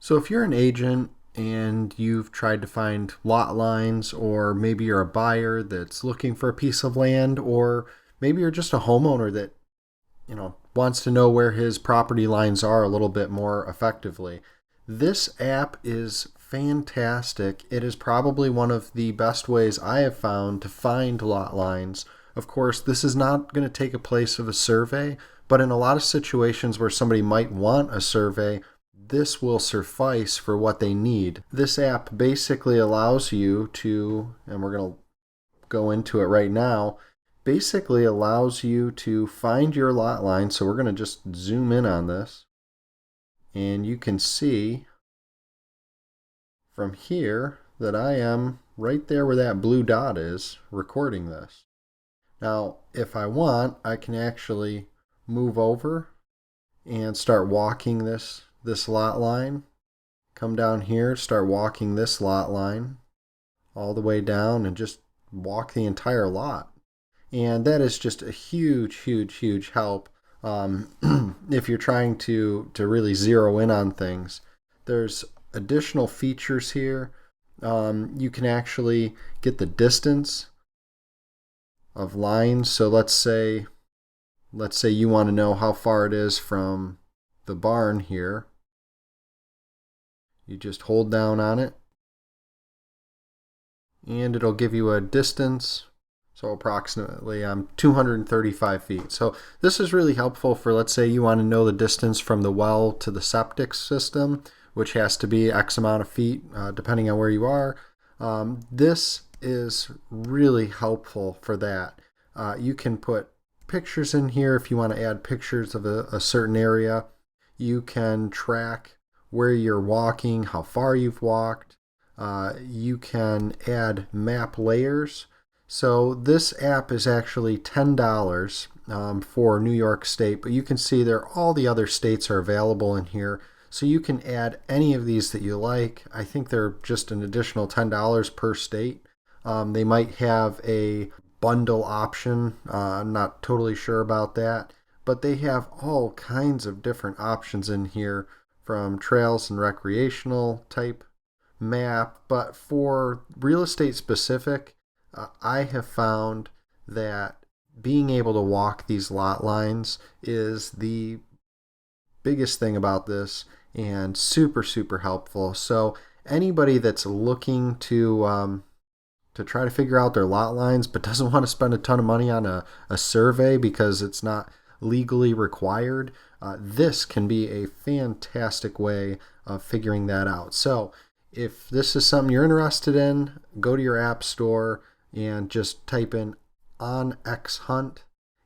So if you're an agent and you've tried to find lot lines, or maybe you're a buyer that's looking for a piece of land, or maybe you're just a homeowner that, wants to know where his property lines are a little bit more effectively, this app is fantastic. It is probably one of the best ways I have found to find lot lines. Of course, this is not going to take a place of a survey, but in a lot of situations where somebody might want a survey, this will suffice for what they need. This app basically allows you to, and we're going to go into it right now, basically allows you to find your lot line. So we're going to just zoom in on this, and you can see from here that I am right there where that blue dot is recording this. Now, if I want, I can actually move over and start walking this lot line. Come down here, start walking this lot line all the way down and just walk the entire lot. And that is just a huge help if you're trying to really zero in on things. There's additional features here. You can actually get the distance of lines. So let's say you want to know how far it is from the barn here. You just hold down on it and it'll give you a distance. So approximately 235 feet. So this is really helpful for, let's say you want to know the distance from the well to the septic system, which has to be X amount of feet depending on where you are. This is really helpful for that. You can put pictures in here if you want to add pictures of a certain area. You can track where you're walking, how far you've walked. You can add map layers. So this app is actually $10 for New York State, but you can see there all the other states are available in here. So you can add any of these that you like. I think they're just an additional $10 per state. They might have a bundle option. I'm not totally sure about that, but they have all kinds of different options in here, from trails and recreational type map. But for real estate specific, I have found that being able to walk these lot lines is the biggest thing about this, and super helpful. So anybody that's looking to try to figure out their lot lines but doesn't want to spend a ton of money on a survey because it's not legally required, this can be a fantastic way of figuring that out. So if this is something you're interested in, go to your app store and just type in onX Hunt,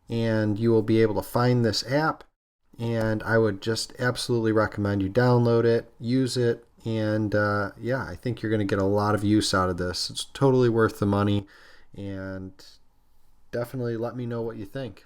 and you will be able to find this app. And I would just absolutely recommend you download it, use it, and I think you're going to get a lot of use out of this. It's totally worth the money, and definitely let me know what you think.